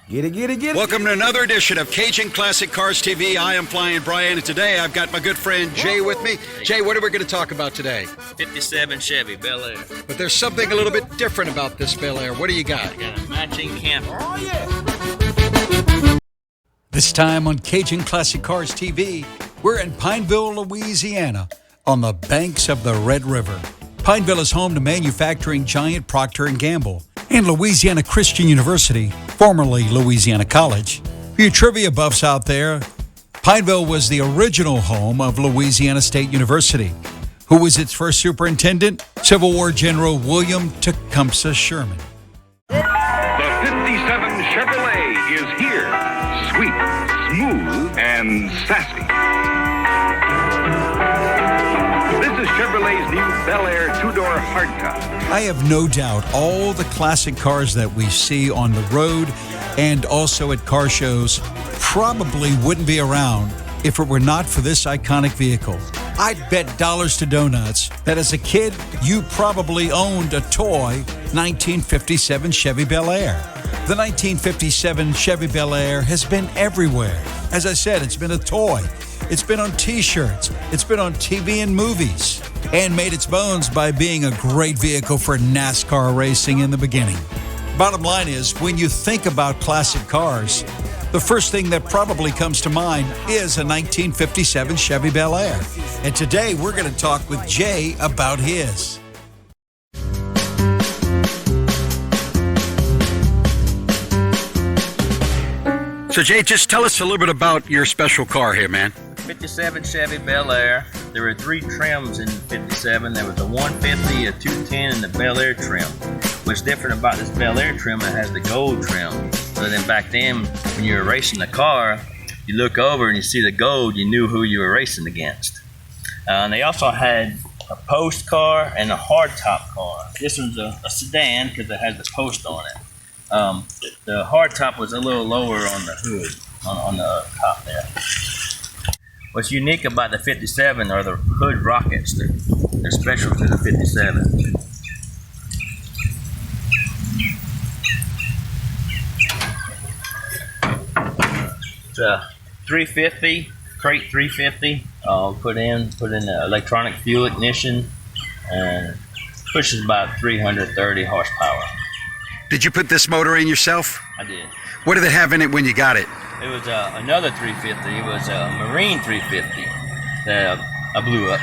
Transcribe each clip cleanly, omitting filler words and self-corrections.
Get it. Welcome to another edition of Cajun Classic Cars TV. I am Flying Brian, and today I've got my good friend Jay with me. Jay, what are we going to talk about today? 57 Chevy Belair. But there's something a little bit different about this Belair. What do you got? I got a matching camper. Oh, yeah. This time on Cajun Classic Cars TV, we're in Pineville, Louisiana, on the banks of the Red River. Pineville is home to manufacturing giant Procter & Gamble and Louisiana Christian University, formerly Louisiana College. For you trivia buffs out there, Pineville was the original home of Louisiana State University. Who was its first superintendent? Civil War General William Tecumseh Sherman. The 57 Chevrolet is here. Sweet, smooth, and sassy. This is Chevrolet's new Bel Air two-door hardtop. I have no doubt all the classic cars that we see on the road and also at car shows probably wouldn't be around if it were not for this iconic vehicle. I'd bet dollars to donuts that as a kid, you probably owned a toy 1957 Chevy Belair. The 1957 Chevy Belair has been everywhere. As I said, it's been a toy. It's been on T-shirts. It's been on TV and movies. And made its bones by being a great vehicle for NASCAR racing in the beginning. Bottom line is, when you think about classic cars, the first thing that probably comes to mind is a 1957 Chevy Belair. And today we're going to talk with Jay about his. So Jay, just tell us a little bit about your special car here, man. 57 Chevy Belair. There were three trims in 57. There was a 150, a 210, and the Belair trim. What's different about this Belair trim, it has the gold trim. So then back then, when you were racing the car, you look over and you see the gold, you knew who you were racing against. And they also had a post car and a hardtop car. This one's a sedan because it has the post on it. The hardtop was a little lower on the hood, on the top there. What's unique about the 57 are the hood rockets. They're special to the 57. It's a 350, crate 350. Put in the electronic fuel ignition and pushes about 330 horsepower. Did you put this motor in yourself? I did. What did it have in it when you got it? It was another 350. It was a Marine 350 that I blew up.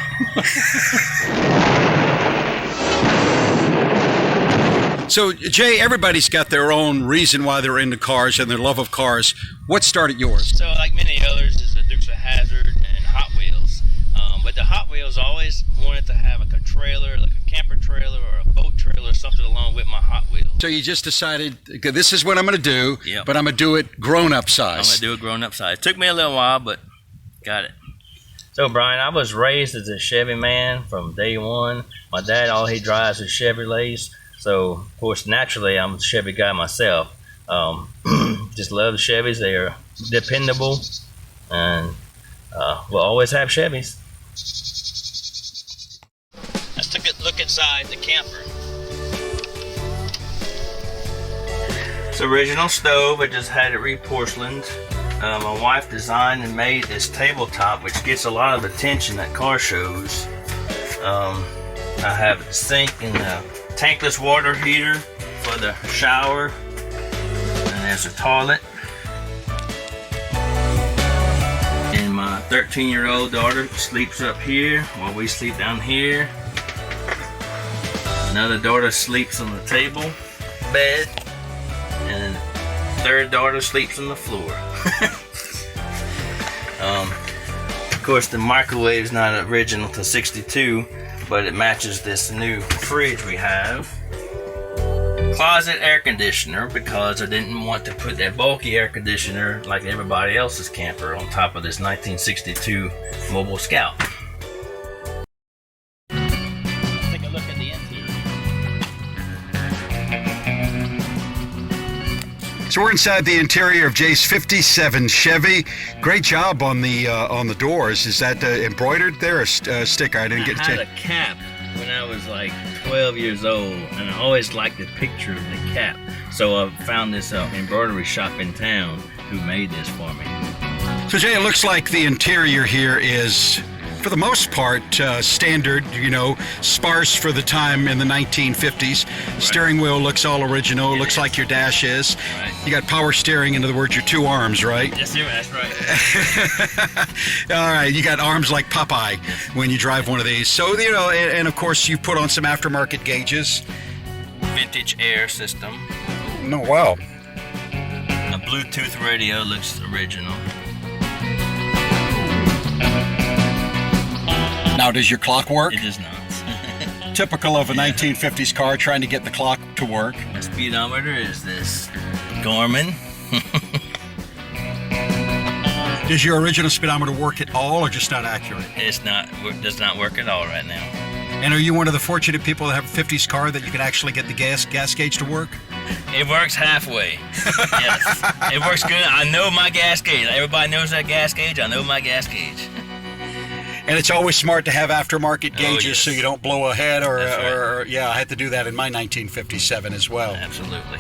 So, Jay, everybody's got their own reason why they're into cars and their love of cars. What started yours? So, like many others, is the Dukes of Hazzard and Hot Wheels. But the Hot Wheels always wanted to have like a trailer, like a camper trailer or a boat trailer, something along with my Hot Wheels. So you just decided, okay, this is what I'm going to do, Yep. but I'm going to do it grown-up size. I'm going to do it grown-up size. It took me a little while, but got it. So, Brian, I was raised as a Chevy man from day one. My dad, all he drives is Chevrolets. So, of course, naturally, I'm a Chevy guy myself. Just love the Chevys. They are dependable, and we'll always have Chevys. Let's take a look inside the camper. It's original stove. I just had it reporcelained. My wife designed and made this tabletop, which gets a lot of attention at car shows. I have the sink and the tankless water heater for the shower, and there's a toilet. And my 13-year-old daughter sleeps up here while we sleep down here. Another daughter sleeps on the table, bed, and third daughter sleeps on the floor. Of course, the microwave is not original to 62, but it matches this new fridge we have. Closet air conditioner, because I didn't want to put that bulky air conditioner like everybody else's camper on top of this 1962 Mobile Scout. Let's take a look at the interior. So we're inside the interior of Jay's 57 Chevy. Great job on the doors. Is that embroidered there or sticker? I didn't get a cap when I was like 12 years old, and I always liked the picture of the cap. So I found this embroidery shop in town who made this for me. So Jay, it looks like the interior here is, for the most part, standard, sparse for the time in the 1950s. Right. Steering wheel looks all original. It looks like your dash is. Right. You got power steering, in other words, your two arms, right? Yes, sir, that's right. All right, you got arms like Popeye when you drive one of these. So, and of course, you put on some aftermarket gauges. Vintage air system. No, wow. A Bluetooth radio looks original. Now, does your clock work? It does not. Typical of a 1950s car trying to get the clock to work. The speedometer is this Garmin. Does your original speedometer work at all, or just not accurate? It does not work at all right now. And are you one of the fortunate people that have a 50s car that you can actually get the gas gauge to work? It works halfway. Yes, it works good. I know my gas gauge. Everybody knows that gas gauge. I know my gas gauge. And it's always smart to have aftermarket gauges so you don't blow ahead or I had to do that in my 1957 as well. Absolutely.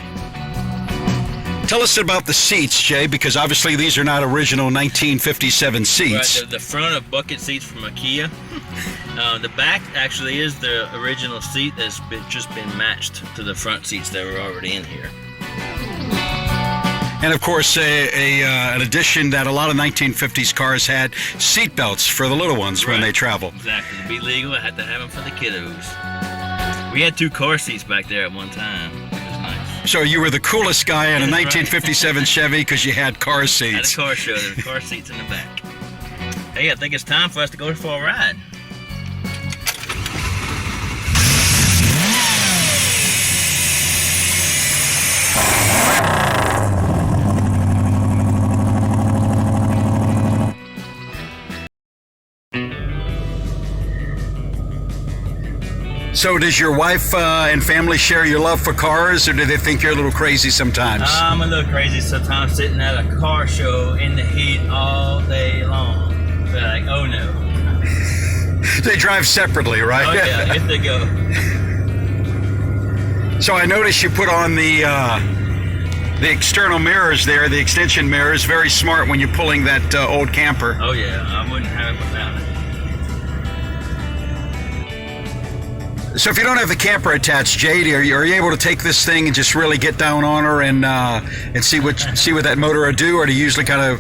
Tell us about the seats, Jay, because obviously these are not original 1957 seats. Right, the front are bucket seats from IKEA. The back actually is the original seat that's just been matched to the front seats that were already in here. And of course, an addition that a lot of 1950s cars had, seat belts for the little ones when they travel. Exactly. To be legal, I had to have them for the kiddos. We had 2 car seats back there at one time. It was nice. So you were the coolest guy in a 1957 Chevy because you had car seats. At a car show, there were car seats in the back. Hey, I think it's time for us to go for a ride. So does your wife and family share your love for cars, or do they think you're a little crazy sometimes? I'm a little crazy sometimes, sitting at a car show in the heat all day long. They're like, oh no. They drive separately, right? Oh yeah, if they go. So I noticed you put on the external mirrors there, the extension mirrors. Very smart when you're pulling that old camper. Oh yeah, I wouldn't have it without it. So if you don't have the camper attached, Jade, are you able to take this thing and just really get down on her and see what that motor will do, or do you usually I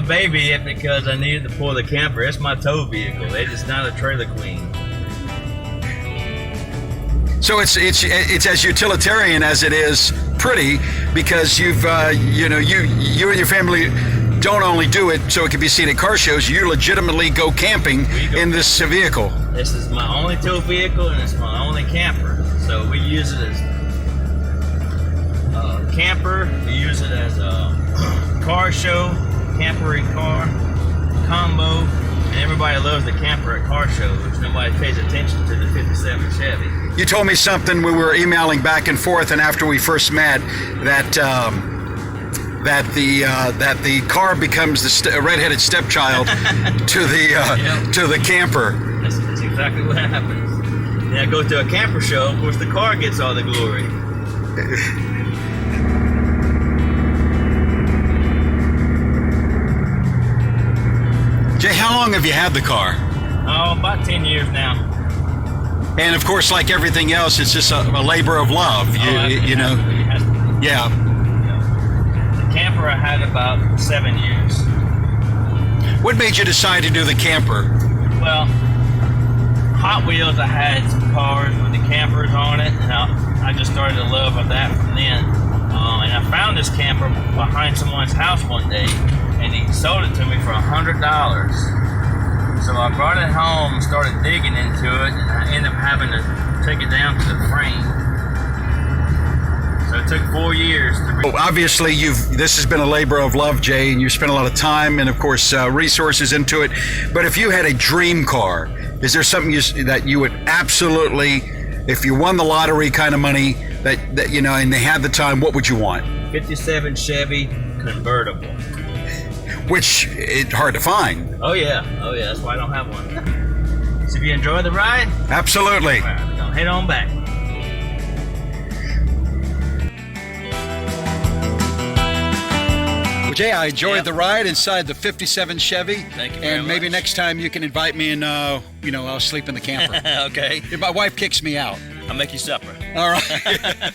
baby it because I needed to pull the camper. It's my tow vehicle. It's not a trailer queen. So it's as utilitarian as it is pretty, because you've you and your family don't only do it so it can be seen at car shows. You legitimately go camping in this vehicle. This is my only tow vehicle, and it's my only camper. So we use it as a camper. We use it as a car show, camper and car combo. And everybody loves the camper at car shows. Nobody pays attention to the 57 Chevy. You told me something when we were emailing back and forth, and after we first met, that the car becomes the redheaded stepchild to the camper. That's exactly what happens. Then I go to a camper show. Of course, the car gets all the glory. Jay, how long have you had the car? Oh, about 10 years now. And of course, like everything else, it's just a labor of love. You know. Yeah. The camper I had about 7 years. What made you decide to do the camper? Well, Hot Wheels, I had some cars with the campers on it, and I just started to love that from then. And I found this camper behind someone's house one day, and he sold it to me for $100. So I brought it home and started digging into it, and I ended up having to take it down to the frame. So it took 4 years to obviously, this has been a labor of love, Jay, and you spent a lot of time and, of course, resources into it. But if you had a dream car, is there something that you would absolutely, if you won the lottery kind of money, that and they had the time, what would you want? 57 Chevy convertible. Which it's hard to find. Oh yeah, that's why I don't have one. So if you enjoy the ride, Absolutely. all right, we're going to head on back. Well, Jay, I enjoyed Yep. the ride inside the 57 Chevy. Thank you very And maybe much. next time you can invite me and, I'll sleep in the camper. Okay. If my wife kicks me out. I'll make you supper. All right.